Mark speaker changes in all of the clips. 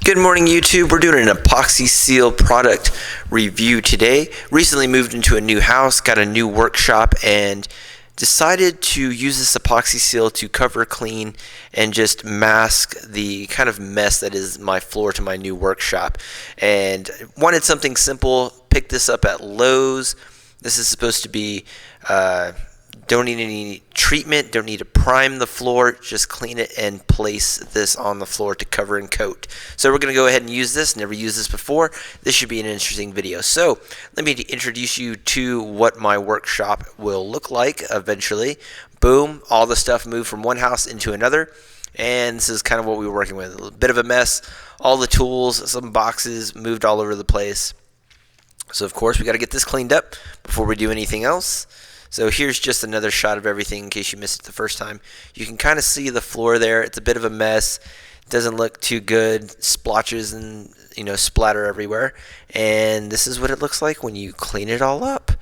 Speaker 1: Good morning, YouTube. We're doing an epoxy seal product review today. Recently moved into a new house, got a new workshop, and decided to use this epoxy seal to cover, clean, and just mask the kind of mess that is my floor to my new workshop. And wanted something simple. Picked this up at Lowe's. This is supposed to be don't need any treatment, don't need to prime the floor, just clean it and place this on the floor to cover and coat. So we're going to go ahead and use this. Never used this before. This should be an interesting video. So let me introduce you to what my workshop will look like eventually. Boom, all the stuff moved from one house into another. And this is kind of what we were working with. A little bit of a mess. All the tools, some boxes moved all over the place. So of course we got to get this cleaned up before we do anything else. So here's just another shot of everything in case you missed it the first time. You can kind of see the floor there. It's a bit of a mess. It doesn't look too good. Splotches and splatter everywhere. And this is what it looks like when you clean it all up.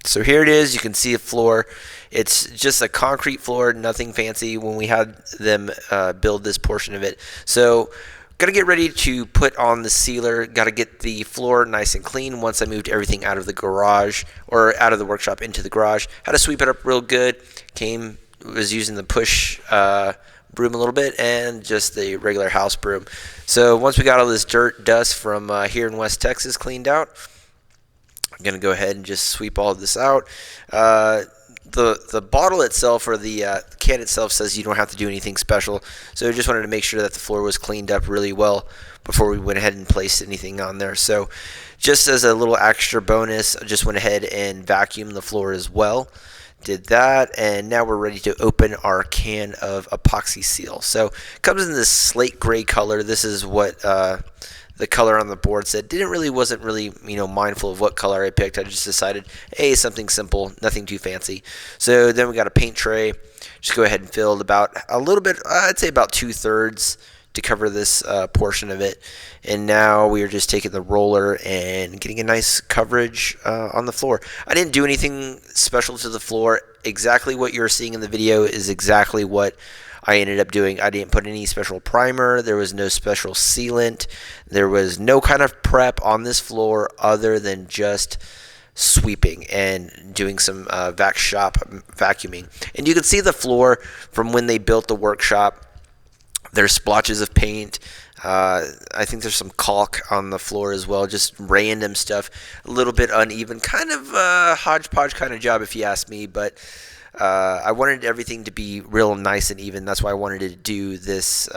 Speaker 1: So here it is. You can see the floor. It's just a concrete floor, nothing fancy when we had them build this portion of it. So got to get ready to put on the sealer. Got to get the floor nice and clean once I moved everything out of the garage or out of the workshop into the garage. Had to sweep it up real good. Was using the push broom a little bit and just the regular house broom. So once we got all this dirt, dust from here in West Texas cleaned out, I'm going to go ahead and just sweep all of this out. The bottle itself or the can itself says you don't have to do anything special, so I just wanted to make sure that the floor was cleaned up really well before we went ahead and placed anything on there. So just as a little extra bonus, I just went ahead and vacuumed the floor as well. Did that, and now we're ready to open our can of epoxy seal. So it comes in this slate gray color. This is what the color on the board said. Wasn't really mindful of what color I picked. I just decided, hey, something simple, nothing too fancy. So then we got a paint tray. Just go ahead and fill about a little bit, I'd say about 2/3 to cover this portion of it. And now we are just taking the roller and getting a nice coverage on the floor. I didn't do anything special to the floor. Exactly what you're seeing in the video is exactly what I ended up doing. I didn't put any special primer. There was no special sealant. There was no kind of prep on this floor other than just sweeping and doing some vac shop vacuuming. And you can see the floor from when they built the workshop. There's splotches of paint. I think there's some caulk on the floor as well, just random stuff, a little bit uneven, kind of a hodgepodge kind of job if you ask me, but I wanted everything to be real nice and even. That's why I wanted to do this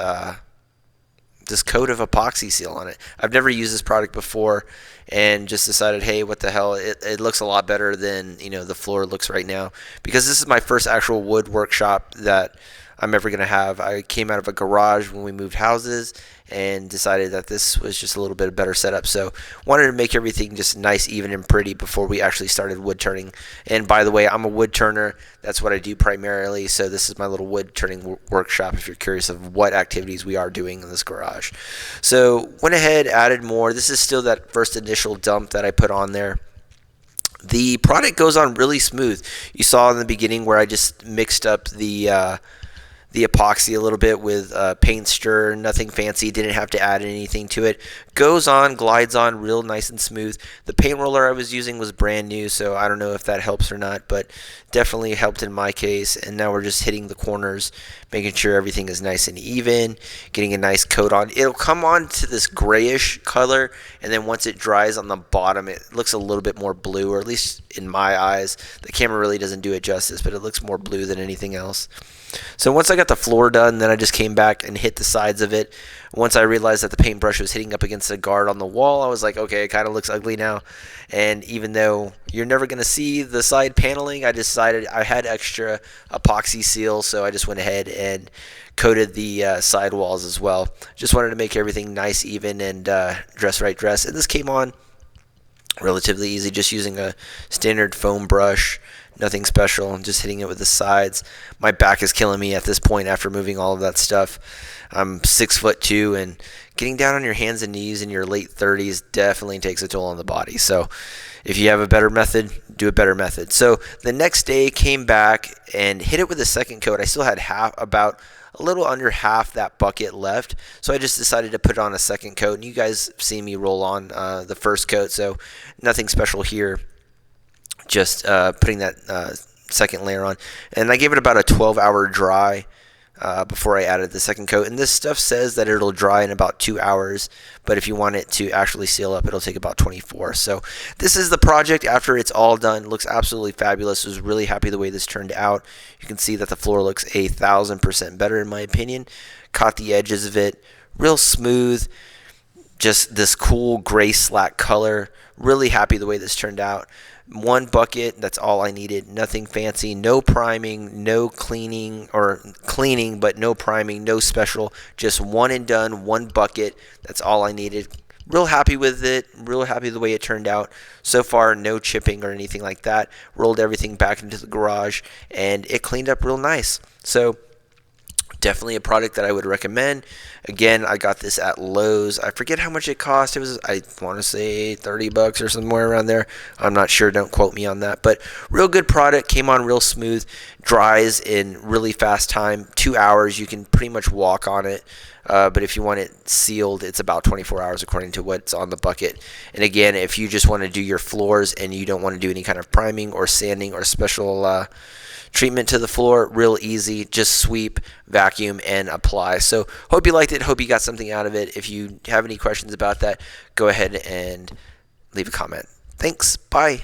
Speaker 1: this coat of epoxy seal on it. I've never used this product before and just decided, hey, what the hell, it looks a lot better than the floor looks right now, because this is my first actual wood workshop that I'm ever going to have. I came out of a garage when we moved houses and decided that this was just a little bit better setup. So wanted to make everything just nice, even, and pretty before we actually started wood turning. And by the way, I'm a wood turner. That's what I do primarily. So this is my little wood turning workshop if you're curious of what activities we are doing in this garage. So went ahead, added more. This is still that first initial dump that I put on there. The product goes on really smooth. You saw in the beginning where I just mixed up the epoxy a little bit with paint stir, nothing fancy, didn't have to add anything to it. Goes on, glides on real nice and smooth. The paint roller I was using was brand new, so I don't know if that helps or not, but definitely helped in my case. And now we're just hitting the corners, making sure everything is nice and even, getting a nice coat on. It'll come on to this grayish color, and then once it dries on the bottom, it looks a little bit more blue, or at least in my eyes. The camera really doesn't do it justice, but it looks more blue than anything else. So once I got the floor done, then I just came back and hit the sides of it. Once I realized that the paintbrush was hitting up against the guard on the wall, I was like, okay, it kind of looks ugly now. And even though you're never going to see the side paneling, I decided I had extra epoxy seal, so I just went ahead and coated the side walls as well. Just wanted to make everything nice, even, and dress right dress. And this came on relatively easy, just using a standard foam brush. Nothing special, just hitting it with the sides. My back is killing me at this point after moving all of that stuff. I'm 6'2", and getting down on your hands and knees in your late 30s definitely takes a toll on the body. So if you have a better method, do a better method. So the next day came back and hit it with a second coat. I still had about a little under half that bucket left. So I just decided to put on a second coat, and you guys see me roll on the first coat, so nothing special here. Just putting that second layer on, and I gave it about a 12-hour dry before I added the second coat. And this stuff says that it'll dry in about 2 hours, but if you want it to actually seal up, it'll take about 24. So this is the project after it's all done. It looks absolutely fabulous. I was really happy the way this turned out. You can see that the floor looks 1,000% better in my opinion. Caught the edges of it, real smooth. Just this cool gray slack color. Really happy the way this turned out. One bucket, that's all I needed. Nothing fancy, no priming, no cleaning, or cleaning, but no priming, no special. Just one and done, one bucket. That's all I needed. Real happy with it. Real happy the way it turned out. So far, no chipping or anything like that. Rolled everything back into the garage, and it cleaned up real nice. So definitely a product that I would recommend. Again, I got this at Lowe's. I forget how much it cost. It was, I want to say $30 or somewhere around there. I'm not sure. Don't quote me on that. But real good product. Came on real smooth. Dries in really fast time. 2 hours. You can pretty much walk on it. But if you want it sealed, it's about 24 hours according to what's on the bucket. And again, if you just want to do your floors and you don't want to do any kind of priming or sanding or special treatment to the floor, real easy. Just sweep, vacuum, and apply. So hope you liked it. Hope you got something out of it. If you have any questions about that, go ahead and leave a comment. Thanks. Bye.